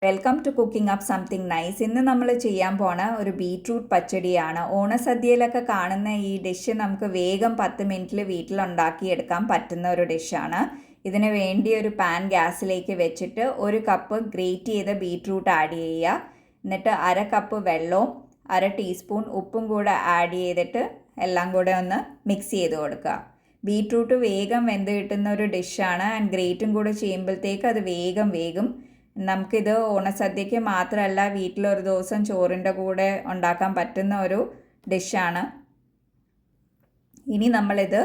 Welcome to cooking up something nice. ഇന്ന് നമ്മൾ ചെയ്യാൻ പോണ ഒരു ബീറ്റ്റൂട്ട് പച്ചടിയാണ്. ഓണസദ്യയിലൊക്കെ കാണുന്ന ഈ ഡിഷ് നമുക്ക് വേഗം 10 മിനിറ്റിൽ വീട്ടിലുണ്ടാക്കിയെടുക്കാൻ പറ്റുന്ന ഒരു ഡിഷാണ്. ഇതിന് വേണ്ടി ഒരു പാൻ ഗ്യാസിലേക്ക് വെച്ചിട്ട് 1 കപ്പ് ഗ്രേറ്റ് ചെയ്ത ബീറ്റ്റൂട്ട് ആഡ് ചെയ്യുക. എന്നിട്ട് 1/2 കപ്പ് വെള്ളവും 1/2 ടീസ്പൂൺ ഉപ്പും കൂടെ ആഡ് ചെയ്തിട്ട് എല്ലാം കൂടെ ഒന്ന് മിക്സ് ചെയ്ത് കൊടുക്കുക. ബീറ്റ്റൂട്ട് വേഗം വെന്ത് കിട്ടുന്ന ഒരു ഡിഷാണ്. ആൻഡ് ഗ്രേറ്റും കൂടെ ചെയ്യുമ്പോഴത്തേക്ക് അത് വേഗം നമുക്കിത് ഓണസദ്യക്ക് മാത്രമല്ല വീട്ടിലൊരു ദിവസം ചോറിൻ്റെ കൂടെ ഉണ്ടാക്കാൻ പറ്റുന്ന ഒരു ഡിഷാണ്. ഇനി നമ്മളിത്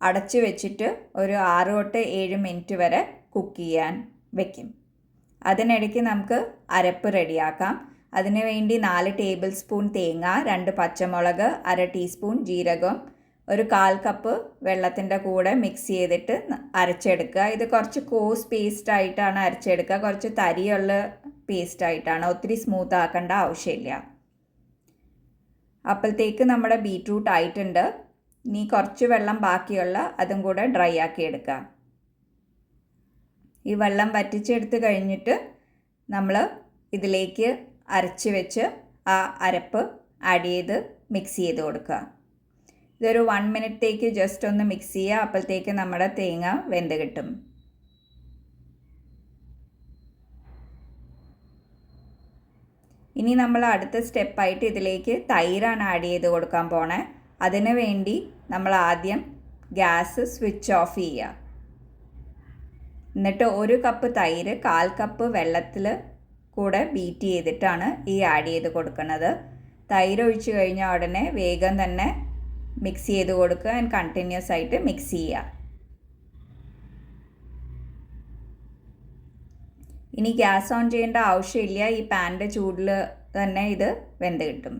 അടച്ചു വെച്ചിട്ട് ഒരു 6 തൊട്ട് 7 മിനിറ്റ് വരെ കുക്ക് ചെയ്യാൻ വെക്കും. അതിനിടയ്ക്ക് നമുക്ക് അരപ്പ് റെഡിയാക്കാം. അതിനു വേണ്ടി 4 ടേബിൾ സ്പൂൺ തേങ്ങ, 2 പച്ചമുളക്, 1/2 ടീസ്പൂൺ ജീരകം, ഒരു 1/4 കപ്പ് വെള്ളത്തിൻ്റെ കൂടെ മിക്സ് ചെയ്തിട്ട് അരച്ചെടുക്കുക. ഇത് കുറച്ച് കോഴ്സ് പേസ്റ്റായിട്ടാണ് അരച്ചെടുക്കുക. കുറച്ച് തരിയുള്ള പേസ്റ്റായിട്ടാണ്, ഒത്തിരി സ്മൂത്ത് ആക്കേണ്ട ആവശ്യമില്ല. അപ്പോഴത്തേക്ക് നമ്മുടെ ബീറ്റ്റൂട്ട് ആയിട്ടുണ്ട്. ഇനി കുറച്ച് വെള്ളം ബാക്കിയുള്ള അതും കൂടെ ഡ്രൈ ആക്കി എടുക്കുക. ഈ വെള്ളം വറ്റിച്ചെടുത്ത് കഴിഞ്ഞിട്ട് നമ്മൾ ഇതിലേക്ക് അരച്ച് വെച്ച് ആ അരപ്പ് ആഡ് ചെയ്ത് മിക്സ് ചെയ്ത് കൊടുക്കുക. ഇതൊരു 1 മിനിറ്റത്തേക്ക് ജസ്റ്റ് ഒന്ന് മിക്സ് ചെയ്യുക. അപ്പോഴത്തേക്ക് നമ്മുടെ തേങ്ങ വെന്ത് കിട്ടും. ഇനി നമ്മൾ അടുത്ത സ്റ്റെപ്പായിട്ട് ഇതിലേക്ക് തൈരാണ് ആഡ് ചെയ്ത് കൊടുക്കാൻ പോണേ. അതിനു വേണ്ടി നമ്മൾ ആദ്യം ഗ്യാസ് സ്വിച്ച് ഓഫ് ചെയ്യുക. എന്നിട്ട് 1 കപ്പ് തൈര് 1/4 കപ്പ് വെള്ളത്തിൽ കൂടെ ബീറ്റ് ചെയ്തിട്ടാണ് ഈ ആഡ് ചെയ്ത് കൊടുക്കുന്നത്. തൈര് ഒഴിച്ച് കഴിഞ്ഞാൽ ഉടനെ വേഗം തന്നെ മിക്സ് ചെയ്ത് കൊടുക്കുക. ആൻഡ് കണ്ടിന്യൂസ് ആയിട്ട് മിക്സ് ചെയ്യുക. ഇനി ഗ്യാസ് ഓൺ ചെയ്യേണ്ട ആവശ്യമില്ല. ഈ പാനിൻ്റെ ചൂടിൽ തന്നെ ഇത് വെന്ത് കിട്ടും.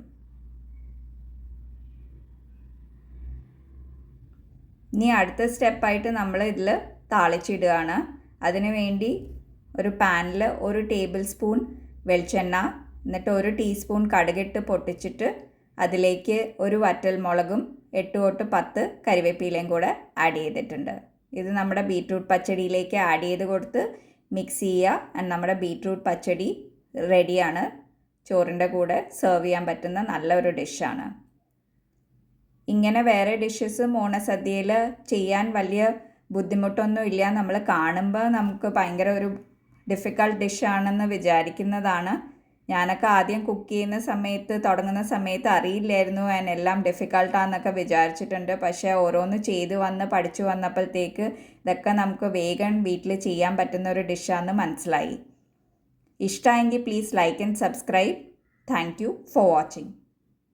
ഇനി അടുത്ത സ്റ്റെപ്പായിട്ട് നമ്മൾ ഇതിൽ താളിച്ചിടുകയാണ്. അതിനു വേണ്ടി ഒരു പാനിൽ 1 ടേബിൾ സ്പൂൺ വെളിച്ചെണ്ണ, എന്നിട്ട് 1 ടീസ്പൂൺ കടുകിട്ട് പൊട്ടിച്ചിട്ട് അതിലേക്ക് 1 വറ്റൽമുളകും 8 തൊട്ട് 10 കരിവേപ്പിലയും കൂടെ ആഡ് ചെയ്തിട്ടുണ്ട്. ഇത് നമ്മുടെ ബീറ്റ്റൂട്ട് പച്ചടിയിലേക്ക് ആഡ് ചെയ്ത് കൊടുത്ത് മിക്സ് ചെയ്യുക. ആൻഡ് നമ്മുടെ ബീറ്റ്റൂട്ട് പച്ചടി റെഡിയാണ്. ചോറിൻ്റെ കൂടെ സെർവ് ചെയ്യാൻ പറ്റുന്ന നല്ലൊരു ഡിഷാണ്. ഇങ്ങനെ വേറെ ഡിഷസും ഓണസദ്യയിൽ ചെയ്യാൻ വലിയ ബുദ്ധിമുട്ടൊന്നുമില്ല. നമ്മൾ കാണുമ്പോൾ നമുക്ക് ഭയങ്കര ഒരു ഡിഫിക്കൽട്ട് ഡിഷാണെന്ന് വിചാരിക്കുന്നതാണ്. ഞാനൊക്കെ ആദ്യം കുക്ക് ചെയ്യുന്ന സമയത്ത് തുടങ്ങുന്ന സമയത്ത് അറിയില്ലായിരുന്നു എല്ലാം ഡിഫിക്കൽട്ടാന്നൊക്കെ വിചാരിച്ചിട്ടുണ്ട്. പക്ഷേ ഓരോന്ന് ചെയ്ത് വന്ന് പഠിച്ചു വന്നപ്പോഴത്തേക്ക് ഇതൊക്കെ നമുക്ക് വേഗം വീട്ടിൽ ചെയ്യാൻ പറ്റുന്ന ഒരു ഡിഷാണെന്ന് മനസ്സിലായി. ഇഷ്ടമായെങ്കിൽ please like and subscribe. Thank you for watching.